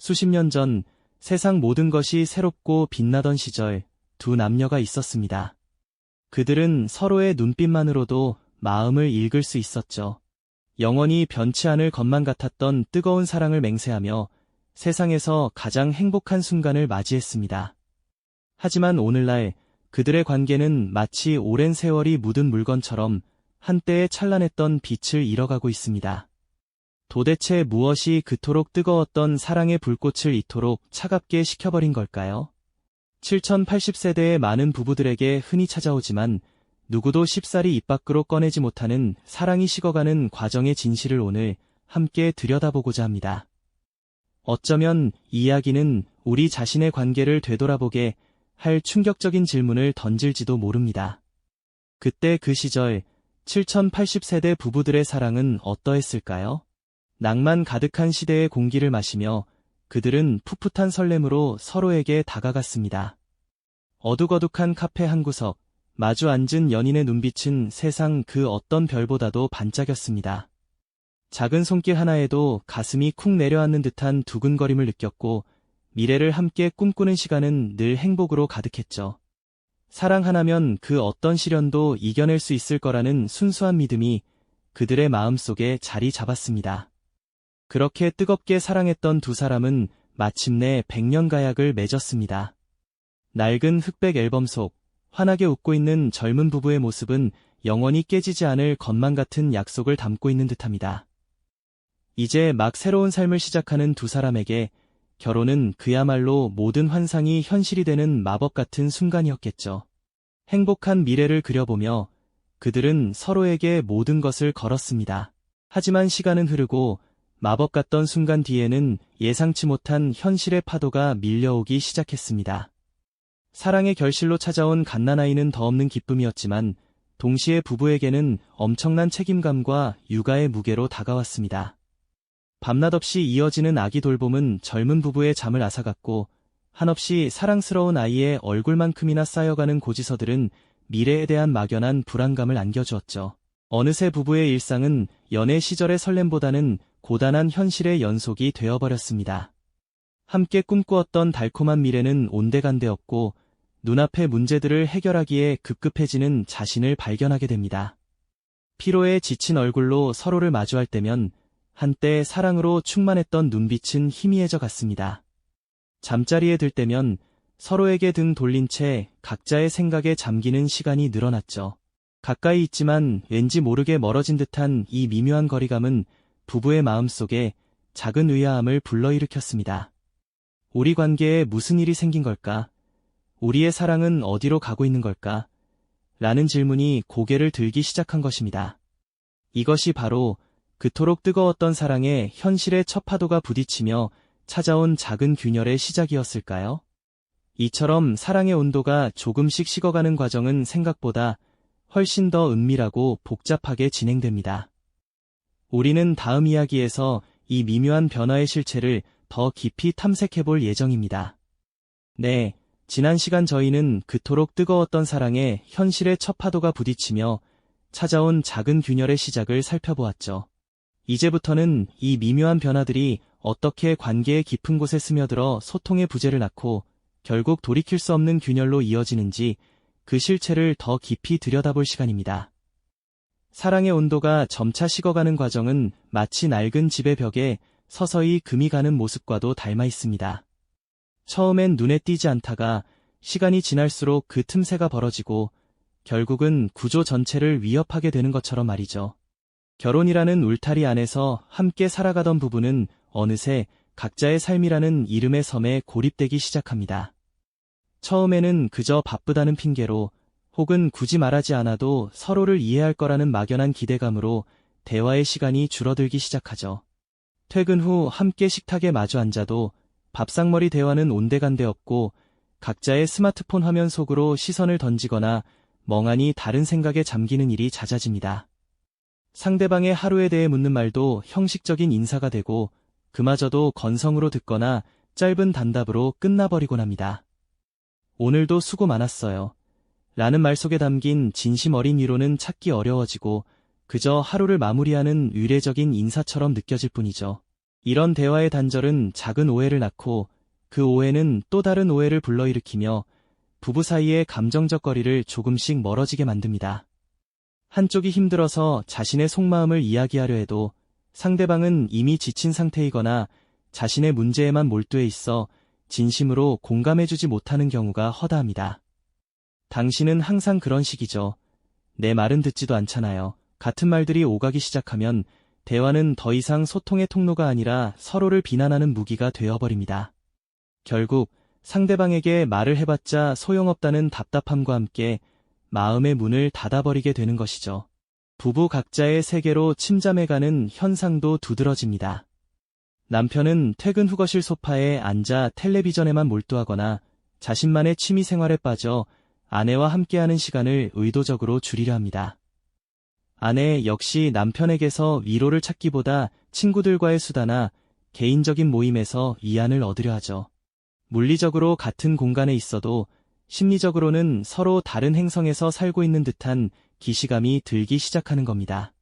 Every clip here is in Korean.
수십 년 전 세상 모든 것이 새롭고 빛나던 시절 두 남녀가 있었습니다. 그들은 서로의 눈빛만으로도 마음을 읽을 수 있었죠. 영원히 변치 않을 것만 같았던 뜨거운 사랑을 맹세하며 세상에서 가장 행복한 순간을 맞이했습니다. 하지만 오늘날 그들의 관계는 마치 오랜 세월이 묻은 물건처럼 한때의 찬란했던 빛을 잃어가고 있습니다. 도대체 무엇이 그토록 뜨거웠던 사랑의 불꽃을 이토록 차갑게 식혀버린 걸까요? 7080세대의 많은 부부들에게 흔히 찾아오지만 누구도 쉽사리 입 밖으로 꺼내지 못하는 사랑이 식어가는 과정의 진실을 오늘 함께 들여다보고자 합니다. 어쩌면 이 이야기는 우리 자신의 관계를 되돌아보게 할 충격적인 질문을 던질지도 모릅니다. 그때 그 시절 7080세대 부부들의 사랑은 어떠했을까요? 낭만 가득한 시대의 공기를 마시며 그들은 풋풋한 설렘으로 서로에게 다가갔습니다. 어둑어둑한 카페 한 구석, 마주 앉은 연인의 눈빛은 세상 그 어떤 별보다도 반짝였습니다. 작은 손길 하나에도 가슴이 쿵 내려앉는 듯한 두근거림을 느꼈고 미래를 함께 꿈꾸는 시간은 늘 행복으로 가득했죠. 사랑 하나면 그 어떤 시련도 이겨낼 수 있을 거라는 순수한 믿음이 그들의 마음속에 자리 잡았습니다. 그렇게 뜨겁게 사랑했던 두 사람은 마침내 백년가약을 맺었습니다. 낡은 흑백 앨범 속 환하게 웃고 있는 젊은 부부의 모습은 영원히 깨지지 않을 것만 같은 약속을 담고 있는 듯합니다. 이제 막 새로운 삶을 시작하는 두 사람에게 결혼은 그야말로 모든 환상이 현실이 되는 마법 같은 순간이었겠죠. 행복한 미래를 그려보며 그들은 서로에게 모든 것을 걸었습니다. 하지만 시간은 흐르고 마법 같던 순간 뒤에는 예상치 못한 현실의 파도가 밀려오기 시작했습니다. 사랑의 결실로 찾아온 갓난아이는 더없는 기쁨이었지만 동시에 부부에게는 엄청난 책임감과 육아의 무게로 다가왔습니다. 밤낮 없이 이어지는 아기 돌봄은 젊은 부부의 잠을 앗아갔고 한없이 사랑스러운 아이의 얼굴만큼이나 쌓여가는 고지서들은 미래에 대한 막연한 불안감을 안겨주었죠. 어느새 부부의 일상은 연애 시절의 설렘보다는 고단한 현실의 연속이 되어버렸습니다. 함께 꿈꾸었던 달콤한 미래는 온데간데없고 눈앞의 문제들을 해결하기에 급급해지는 자신을 발견하게 됩니다. 피로에 지친 얼굴로 서로를 마주할 때면 한때 사랑으로 충만했던 눈빛은 희미해져 갔습니다. 잠자리에 들 때면 서로에게 등 돌린 채 각자의 생각에 잠기는 시간이 늘어났죠. 가까이 있지만 왠지 모르게 멀어진 듯한 이 미묘한 거리감은 부부의 마음속에 작은 의아함을 불러일으켰습니다. 우리 관계에 무슨 일이 생긴 걸까? 우리의 사랑은 어디로 가고 있는 걸까? 라는 질문이 고개를 들기 시작한 것입니다. 이것이 바로 그토록 뜨거웠던 사랑에 현실의 첫 파도가 부딪히며 찾아온 작은 균열의 시작이었을까요? 이처럼 사랑의 온도가 조금씩 식어가는 과정은 생각보다 훨씬 더 은밀하고 복잡하게 진행됩니다. 우리는 다음 이야기에서 이 미묘한 변화의 실체를 더 깊이 탐색해볼 예정입니다. 네, 지난 시간 저희는 그토록 뜨거웠던 사랑에 현실의 첫 파도가 부딪히며 찾아온 작은 균열의 시작을 살펴보았죠. 이제부터는 이 미묘한 변화들이 어떻게 관계의 깊은 곳에 스며들어 소통의 부재를 낳고 결국 돌이킬 수 없는 균열로 이어지는지 그 실체를 더 깊이 들여다볼 시간입니다. 사랑의 온도가 점차 식어가는 과정은 마치 낡은 집의 벽에 서서히 금이 가는 모습과도 닮아 있습니다. 처음엔 눈에 띄지 않다가 시간이 지날수록 그 틈새가 벌어지고 결국은 구조 전체를 위협하게 되는 것처럼 말이죠. 결혼이라는 울타리 안에서 함께 살아가던 부부는 어느새 각자의 삶이라는 이름의 섬에 고립되기 시작합니다. 처음에는 그저 바쁘다는 핑계로 혹은 굳이 말하지 않아도 서로를 이해할 거라는 막연한 기대감으로 대화의 시간이 줄어들기 시작하죠. 퇴근 후 함께 식탁에 마주 앉아도 밥상머리 대화는 온데간데없고 각자의 스마트폰 화면 속으로 시선을 던지거나 멍하니 다른 생각에 잠기는 일이 잦아집니다. 상대방의 하루에 대해 묻는 말도 형식적인 인사가 되고 그마저도 건성으로 듣거나 짧은 단답으로 끝나버리곤 합니다. 오늘도 수고 많았어요. 라는 말 속에 담긴 진심 어린 위로는 찾기 어려워지고 그저 하루를 마무리하는 의례적인 인사처럼 느껴질 뿐이죠. 이런 대화의 단절은 작은 오해를 낳고 그 오해는 또 다른 오해를 불러일으키며 부부 사이의 감정적 거리를 조금씩 멀어지게 만듭니다. 한쪽이 힘들어서 자신의 속마음을 이야기하려 해도 상대방은 이미 지친 상태이거나 자신의 문제에만 몰두해 있어 진심으로 공감해주지 못하는 경우가 허다합니다. 당신은 항상 그런 식이죠. 내 말은 듣지도 않잖아요. 같은 말들이 오가기 시작하면 대화는 더 이상 소통의 통로가 아니라 서로를 비난하는 무기가 되어버립니다. 결국 상대방에게 말을 해봤자 소용없다는 답답함과 함께 마음의 문을 닫아버리게 되는 것이죠. 부부 각자의 세계로 침잠해가는 현상도 두드러집니다. 남편은 퇴근 후 거실 소파에 앉아 텔레비전에만 몰두하거나 자신만의 취미 생활에 빠져 아내와 함께하는 시간을 의도적으로 줄이려 합니다. 아내 역시 남편에게서 위로를 찾기보다 친구들과의 수다나 개인적인 모임에서 위안을 얻으려 하죠. 물리적으로 같은 공간에 있어도 심리적으로는 서로 다른 행성에서 살고 있는 듯한 기시감이 들기 시작하는 겁니다.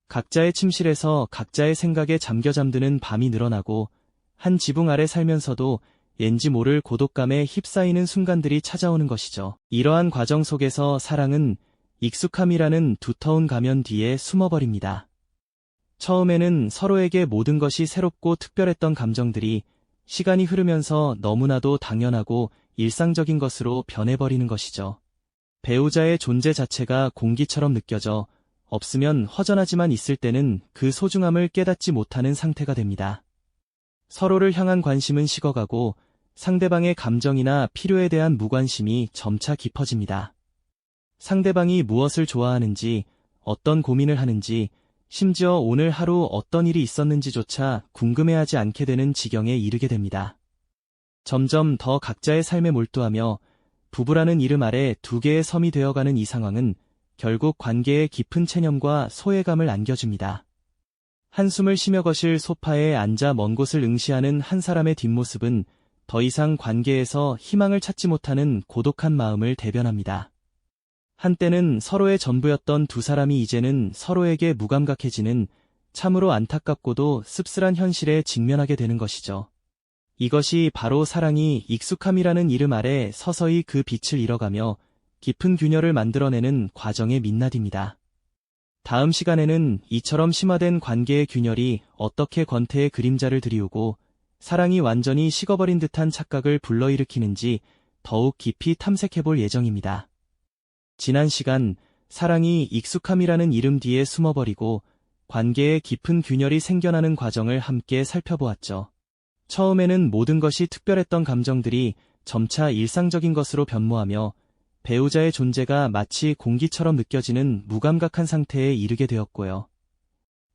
각자의 침실에서 각자의 생각에 잠겨 잠드는 밤이 늘어나고 한 지붕 아래 살면서도 왠지 모를 고독감에 휩싸이는 순간들이 찾아오는 것이죠. 이러한 과정 속에서 사랑은 익숙함이라는 두터운 가면 뒤에 숨어버립니다. 처음에는 서로에게 모든 것이 새롭고 특별했던 감정들이 시간이 흐르면서 너무나도 당연하고 일상적인 것으로 변해버리는 것이죠. 배우자의 존재 자체가 공기처럼 느껴져 없으면 허전하지만 있을 때는 그 소중함을 깨닫지 못하는 상태가 됩니다. 서로를 향한 관심은 식어가고 상대방의 감정이나 필요에 대한 무관심이 점차 깊어집니다. 상대방이 무엇을 좋아하는지, 어떤 고민을 하는지, 심지어 오늘 하루 어떤 일이 있었는지조차 궁금해하지 않게 되는 지경에 이르게 됩니다. 점점 더 각자의 삶에 몰두하며 부부라는 이름 아래 두 개의 섬이 되어가는 이 상황은 결국 관계에 깊은 체념과 소외감을 안겨줍니다. 한숨을 쉬며 거실 소파에 앉아 먼 곳을 응시하는 한 사람의 뒷모습은 더 이상 관계에서 희망을 찾지 못하는 고독한 마음을 대변합니다. 한때는 서로의 전부였던 두 사람이 이제는 서로에게 무감각해지는 참으로 안타깝고도 씁쓸한 현실에 직면하게 되는 것이죠. 이것이 바로 사랑이 익숙함이라는 이름 아래 서서히 그 빛을 잃어가며 깊은 균열을 만들어내는 과정의 민낯입니다. 다음 시간에는 이처럼 심화된 관계의 균열이 어떻게 권태의 그림자를 드리우고 사랑이 완전히 식어버린 듯한 착각을 불러일으키는지 더욱 깊이 탐색해볼 예정입니다. 지난 시간 사랑이 익숙함이라는 이름 뒤에 숨어버리고 관계의 깊은 균열이 생겨나는 과정을 함께 살펴보았죠. 처음에는 모든 것이 특별했던 감정들이 점차 일상적인 것으로 변모하며 배우자의 존재가 마치 공기처럼 느껴지는 무감각한 상태에 이르게 되었고요.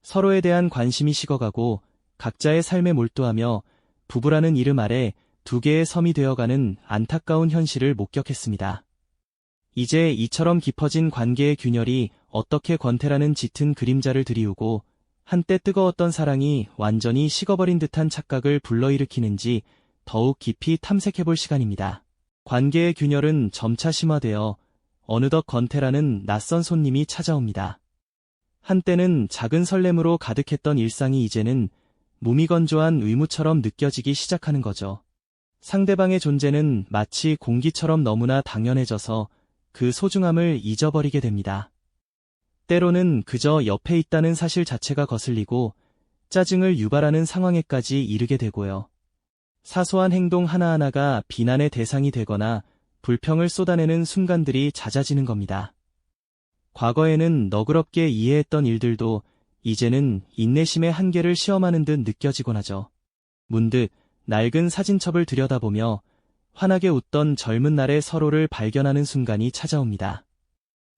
서로에 대한 관심이 식어가고 각자의 삶에 몰두하며 부부라는 이름 아래 두 개의 섬이 되어가는 안타까운 현실을 목격했습니다. 이제 이처럼 깊어진 관계의 균열이 어떻게 권태라는 짙은 그림자를 드리우고 한때 뜨거웠던 사랑이 완전히 식어버린 듯한 착각을 불러일으키는지 더욱 깊이 탐색해볼 시간입니다. 관계의 균열은 점차 심화되어 어느덧 권태라는 낯선 손님이 찾아옵니다. 한때는 작은 설렘으로 가득했던 일상이 이제는 무미건조한 의무처럼 느껴지기 시작하는 거죠. 상대방의 존재는 마치 공기처럼 너무나 당연해져서 그 소중함을 잊어버리게 됩니다. 때로는 그저 옆에 있다는 사실 자체가 거슬리고 짜증을 유발하는 상황에까지 이르게 되고요. 사소한 행동 하나하나가 비난의 대상이 되거나 불평을 쏟아내는 순간들이 잦아지는 겁니다. 과거에는 너그럽게 이해했던 일들도 이제는 인내심의 한계를 시험하는 듯 느껴지곤 하죠. 문득 낡은 사진첩을 들여다보며 환하게 웃던 젊은 날의 서로를 발견하는 순간이 찾아옵니다.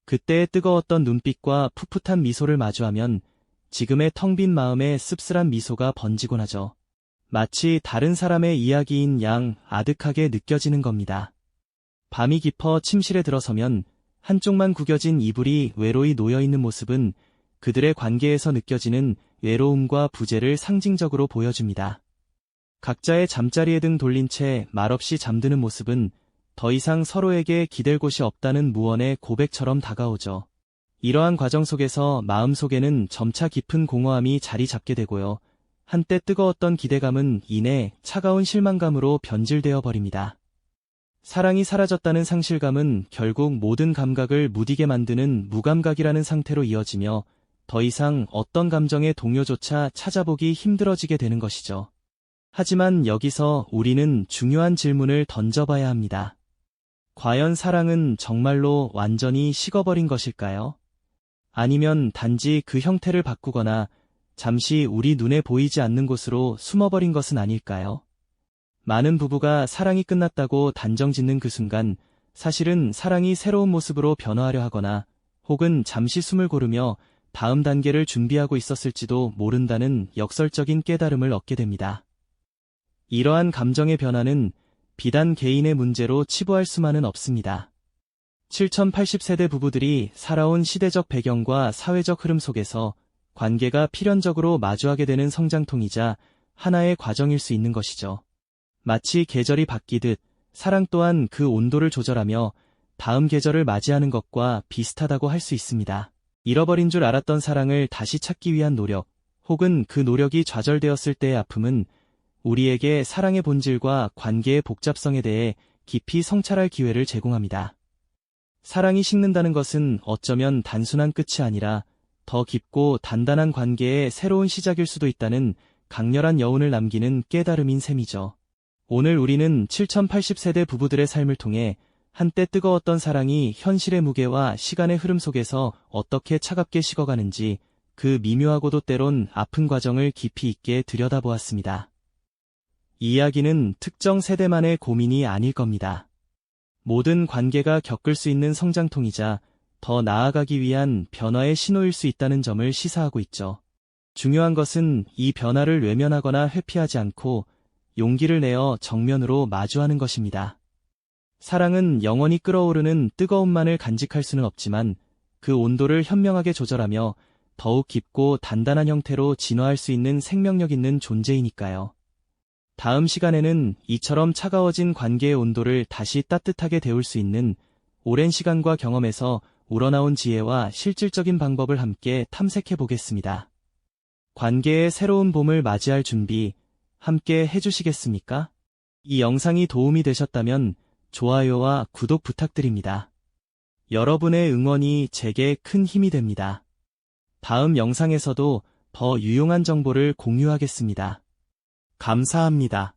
그때의 뜨거웠던 눈빛과 풋풋한 미소를 마주하면 지금의 텅 빈 마음에 씁쓸한 미소가 번지곤 하죠. 마치 다른 사람의 이야기인 양 아득하게 느껴지는 겁니다. 밤이 깊어 침실에 들어서면 한쪽만 구겨진 이불이 외로이 놓여있는 모습은 그들의 관계에서 느껴지는 외로움과 부재를 상징적으로 보여줍니다. 각자의 잠자리에 등 돌린 채 말없이 잠드는 모습은 더 이상 서로에게 기댈 곳이 없다는 무언의 고백처럼 다가오죠. 이러한 과정 속에서 마음속에는 점차 깊은 공허함이 자리 잡게 되고요. 한때 뜨거웠던 기대감은 이내 차가운 실망감으로 변질되어 버립니다. 사랑이 사라졌다는 상실감은 결국 모든 감각을 무디게 만드는 무감각이라는 상태로 이어지며 더 이상 어떤 감정의 동요조차 찾아보기 힘들어지게 되는 것이죠. 하지만 여기서 우리는 중요한 질문을 던져봐야 합니다. 과연 사랑은 정말로 완전히 식어버린 것일까요? 아니면 단지 그 형태를 바꾸거나 잠시 우리 눈에 보이지 않는 곳으로 숨어버린 것은 아닐까요? 많은 부부가 사랑이 끝났다고 단정짓는 그 순간 사실은 사랑이 새로운 모습으로 변화하려 하거나 혹은 잠시 숨을 고르며 다음 단계를 준비하고 있었을지도 모른다는 역설적인 깨달음을 얻게 됩니다. 이러한 감정의 변화는 비단 개인의 문제로 치부할 수만은 없습니다. 7080세대 부부들이 살아온 시대적 배경과 사회적 흐름 속에서 관계가 필연적으로 마주하게 되는 성장통이자 하나의 과정일 수 있는 것이죠. 마치 계절이 바뀌듯 사랑 또한 그 온도를 조절하며 다음 계절을 맞이하는 것과 비슷하다고 할 수 있습니다. 잃어버린 줄 알았던 사랑을 다시 찾기 위한 노력, 혹은 그 노력이 좌절되었을 때의 아픔은 우리에게 사랑의 본질과 관계의 복잡성에 대해 깊이 성찰할 기회를 제공합니다. 사랑이 식는다는 것은 어쩌면 단순한 끝이 아니라 더 깊고 단단한 관계의 새로운 시작일 수도 있다는 강렬한 여운을 남기는 깨달음인 셈이죠. 오늘 우리는 7080세대 부부들의 삶을 통해 한때 뜨거웠던 사랑이 현실의 무게와 시간의 흐름 속에서 어떻게 차갑게 식어가는지 그 미묘하고도 때론 아픈 과정을 깊이 있게 들여다보았습니다. 이 이야기는 특정 세대만의 고민이 아닐 겁니다. 모든 관계가 겪을 수 있는 성장통이자 더 나아가기 위한 변화의 신호일 수 있다는 점을 시사하고 있죠. 중요한 것은 이 변화를 외면하거나 회피하지 않고 용기를 내어 정면으로 마주하는 것입니다. 사랑은 영원히 끓어오르는 뜨거움만을 간직할 수는 없지만 그 온도를 현명하게 조절하며 더욱 깊고 단단한 형태로 진화할 수 있는 생명력 있는 존재이니까요. 다음 시간에는 이처럼 차가워진 관계의 온도를 다시 따뜻하게 데울 수 있는 오랜 시간과 경험에서 우러나온 지혜와 실질적인 방법을 함께 탐색해 보겠습니다. 관계의 새로운 봄을 맞이할 준비 함께 해주시겠습니까? 이 영상이 도움이 되셨다면 좋아요와 구독 부탁드립니다. 여러분의 응원이 제게 큰 힘이 됩니다. 다음 영상에서도 더 유용한 정보를 공유하겠습니다. 감사합니다.